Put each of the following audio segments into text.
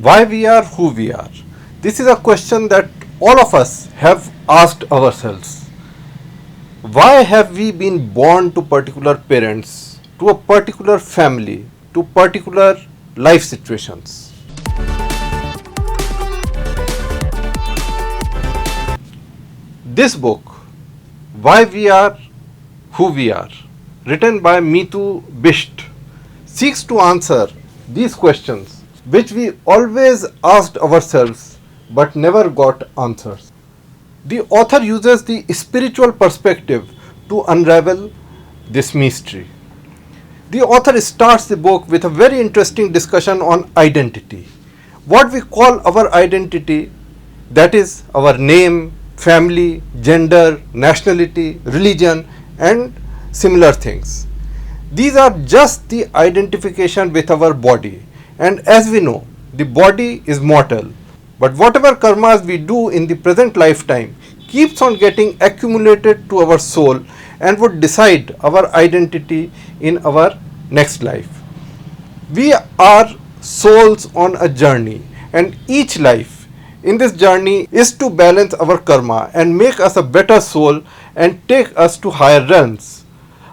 Why we are who we are? This is a question that all of us have asked ourselves. Why have we been born to particular parents, to a particular family, to particular life situations? This book, Why We Are Who We Are, written by Meetu Bisht, seeks to answer these questions which we always asked ourselves but never got answers. The author uses the spiritual perspective to unravel this mystery. The author starts the book with a very interesting discussion on identity. What we call our identity, that is our name, family, gender, nationality, religion, and similar things. These are just the identification with our body, and as we know, the body is mortal. But whatever karmas we do in the present lifetime keeps on getting accumulated to our soul and would decide our identity in our next life. We are souls on a journey, and each life in this journey is to balance our karma and make us a better soul and take us to higher realms.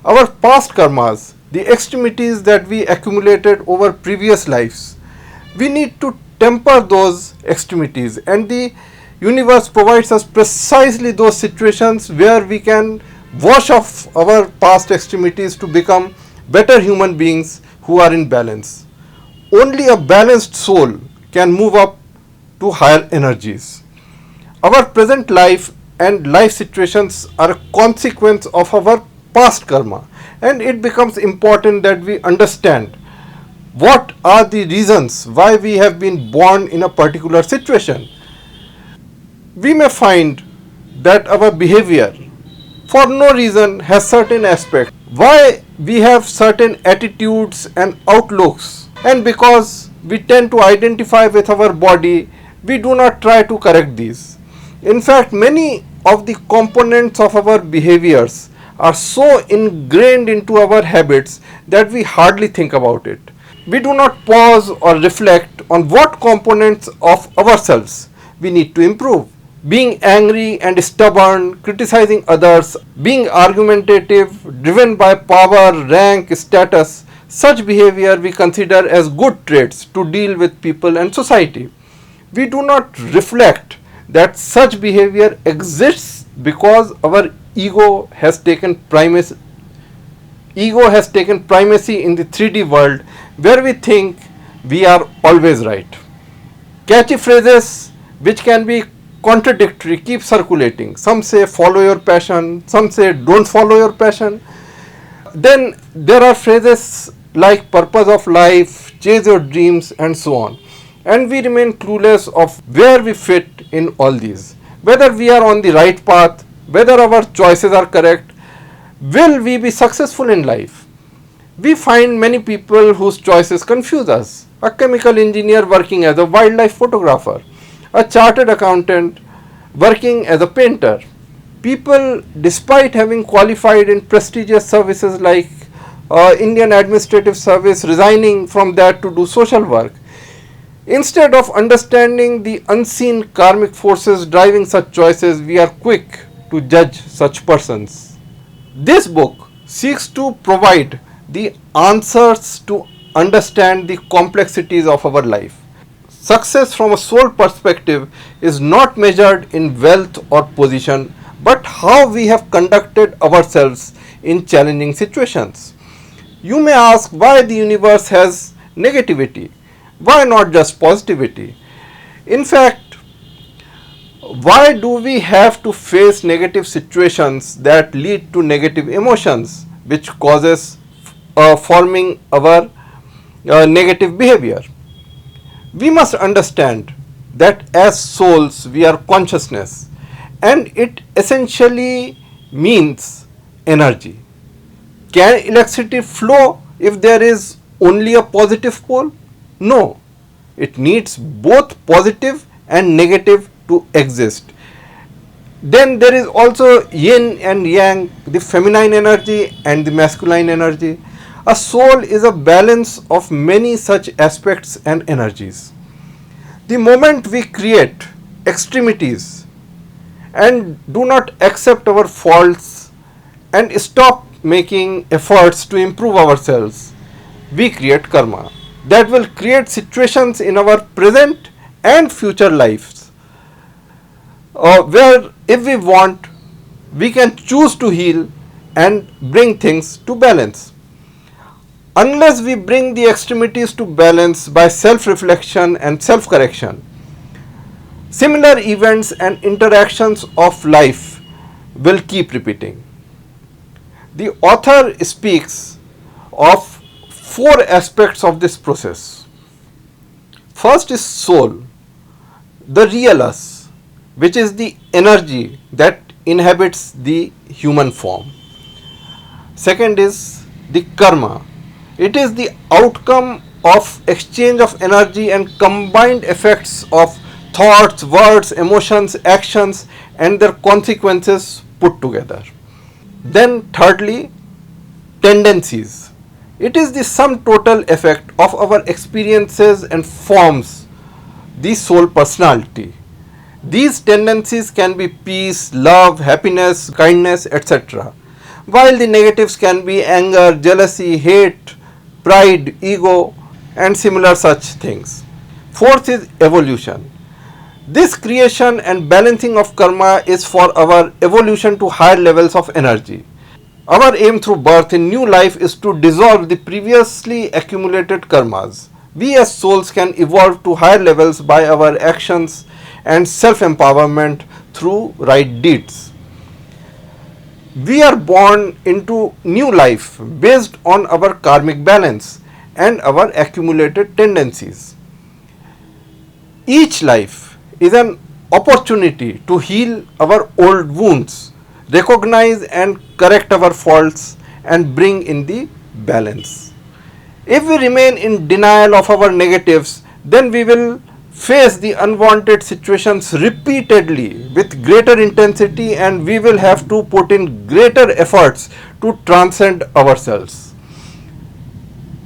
Our past karmas, the extremities that we accumulated over previous lives, we need to temper those extremities, and the universe provides us precisely those situations where we can wash off our past extremities to become better human beings who are in balance. Only a balanced soul can move up to higher energies. Our present life and life situations are a consequence of our past karma, and it becomes important that we understand what are the reasons why we have been born in a particular situation. We may find that our behavior for no reason has certain aspects, why we have certain attitudes and outlooks, and because we tend to identify with our body, we do not try to correct these. In fact, many of the components of our behaviors are so ingrained into our habits that we hardly think about it. We do not pause or reflect on what components of ourselves we need to improve. Being angry and stubborn, criticizing others, being argumentative, driven by power, rank, status, such behavior we consider as good traits to deal with people and society. We do not reflect that such behavior exists because our ego has taken primacy. Ego has taken primacy in the 3D world where we think we are always right. Catchy phrases which can be contradictory keep circulating. Some say follow your passion, some say don't follow your passion. Then there are phrases like purpose of life, chase your dreams, and so on. And we remain clueless of where we fit in all these. Whether we are on the right path, whether our choices are correct, will we be successful in life? We find many people whose choices confuse us. A chemical engineer working as a wildlife photographer, a chartered accountant working as a painter. People, despite having qualified in prestigious services like Indian Administrative Service, resigning from that to do social work. Instead of understanding the unseen karmic forces driving such choices, we are quick to judge such persons. This book seeks to provide the answers to understand the complexities of our life. Success from a soul perspective is not measured in wealth or position, but how we have conducted ourselves in challenging situations. You may ask why the universe has negativity. Why not just positivity? In fact, why do we have to face negative situations that lead to negative emotions, which causes forming our negative behavior? We must understand that as souls we are consciousness, and it essentially means energy. Can electricity flow if there is only a positive pole? No, it needs both positive and negative to exist. Then there is also yin and yang, the feminine energy and the masculine energy. A soul is a balance of many such aspects and energies. The moment we create extremities and do not accept our faults and stop making efforts to improve ourselves, we create karma that will create situations in our present and future lives where if we want we can choose to heal and bring things to balance. Unless we bring the extremities to balance by self reflection and self correction, similar events and interactions of life will keep repeating. The author speaks of four aspects of this process. First is soul, the real us, which is the energy that inhabits the human form. Second is the karma. It is the outcome of exchange of energy and combined effects of thoughts, words, emotions, actions and their consequences put together. Then thirdly, tendencies. It is the sum total effect of our experiences and forms the soul personality. These tendencies can be peace, love, happiness, kindness, etc. While the negatives can be anger, jealousy, hate, pride, ego and similar such things. Fourth is evolution. This creation and balancing of karma is for our evolution to higher levels of energy. Our aim through birth in new life is to dissolve the previously accumulated karmas. We as souls can evolve to higher levels by our actions and self-empowerment through right deeds. We are born into new life based on our karmic balance and our accumulated tendencies. Each life is an opportunity to heal our old wounds, recognize and correct our faults and bring in the balance. If we remain in denial of our negatives, then we will face the unwanted situations repeatedly with greater intensity and we will have to put in greater efforts to transcend ourselves.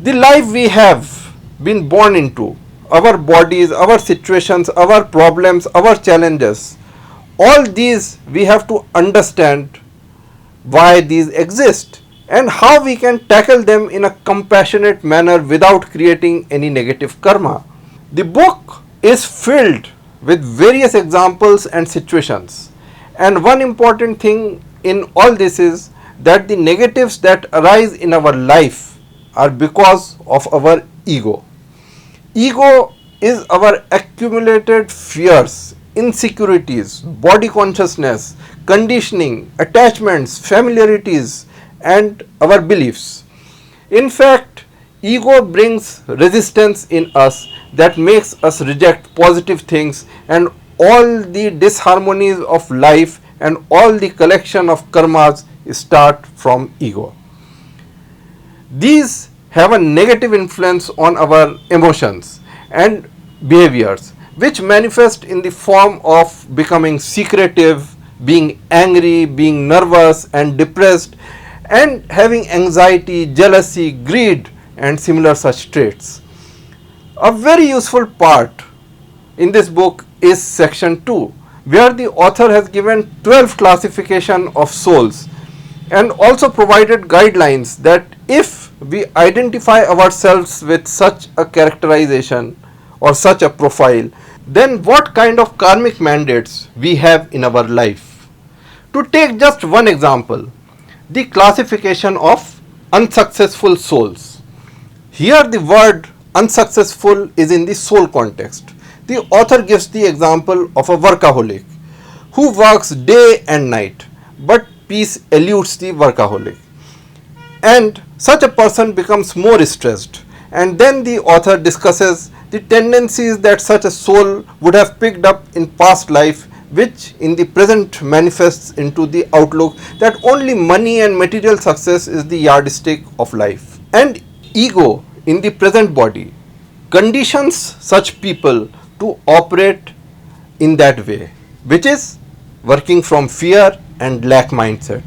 The life we have been born into, our bodies, our situations, our problems, our challenges, all these we have to understand why these exist and how we can tackle them in a compassionate manner without creating any negative karma. The book is filled with various examples and situations, and one important thing in all this is that the negatives that arise in our life are because of our ego. Ego is our accumulated fears, insecurities, body consciousness, conditioning, attachments, familiarities and our beliefs. In fact, ego brings resistance in us that makes us reject positive things and all the disharmonies of life and all the collection of karmas start from ego. These have a negative influence on our emotions and behaviors which manifest in the form of becoming secretive, being angry, being nervous and depressed and having anxiety, jealousy, greed and similar such traits. A very useful part in this book is section 2, where the author has given 12 classification of souls and also provided guidelines that if we identify ourselves with such a characterization or such a profile, then what kind of karmic mandates we have in our life. To take just one example, the classification of unsuccessful souls. Here the word unsuccessful is in the soul context. The author gives the example of a workaholic who works day and night, but peace eludes the workaholic. And such a person becomes more stressed. And then the author discusses the tendencies that such a soul would have picked up in past life, which in the present manifests into the outlook that only money and material success is the yardstick of life. And ego in the present body conditions such people to operate in that way, which is working from fear and lack mindset,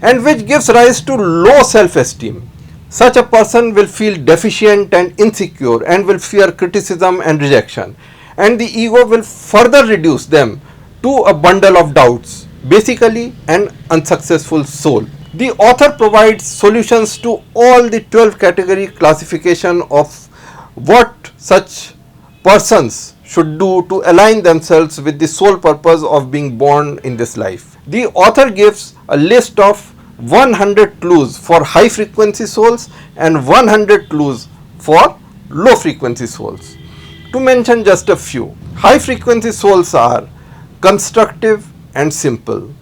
and which gives rise to low self-esteem. Such a person will feel deficient and insecure and will fear criticism and rejection. and the ego will further reduce them to a bundle of doubts, basically an unsuccessful soul. The author provides solutions to all the 12 category classification of what such persons should do to align themselves with the sole purpose of being born in this life. The author gives a list of 100 clues for high frequency souls and 100 clues for low frequency souls. To mention just a few, high frequency souls are constructive and simple,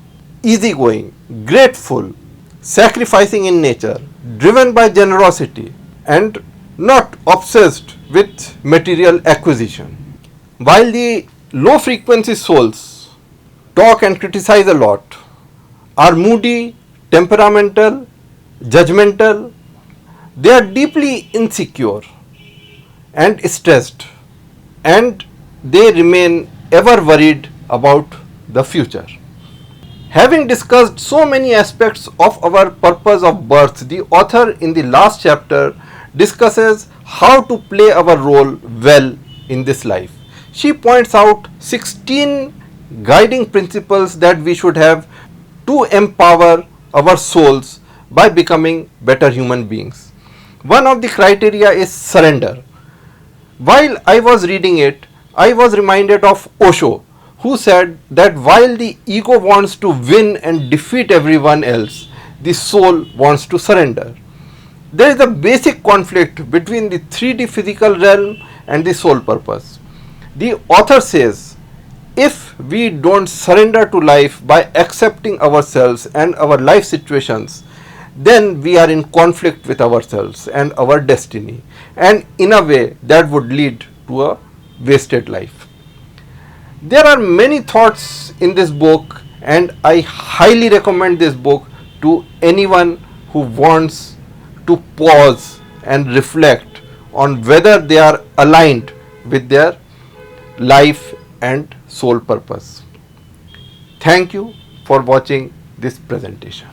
easygoing, grateful, sacrificing in nature, driven by generosity, and not obsessed with material acquisition. While the low frequency souls talk and criticize a lot, are moody, temperamental, judgmental, they are deeply insecure and stressed, and they remain ever worried about the future. Having discussed so many aspects of our purpose of birth, the author in the last chapter discusses how to play our role well in this life. She points out 16 guiding principles that we should have to empower our souls by becoming better human beings. One of the criteria is surrender. While I was reading it, I was reminded of Osho, who said that while the ego wants to win and defeat everyone else, the soul wants to surrender. There is a basic conflict between the 3D physical realm and the soul purpose. The author says, if we don't surrender to life by accepting ourselves and our life situations, then we are in conflict with ourselves and our destiny, and in a way that would lead to a wasted life. There are many thoughts in this book, and I highly recommend this book to anyone who wants to pause and reflect on whether they are aligned with their life and soul purpose. Thank you for watching this presentation.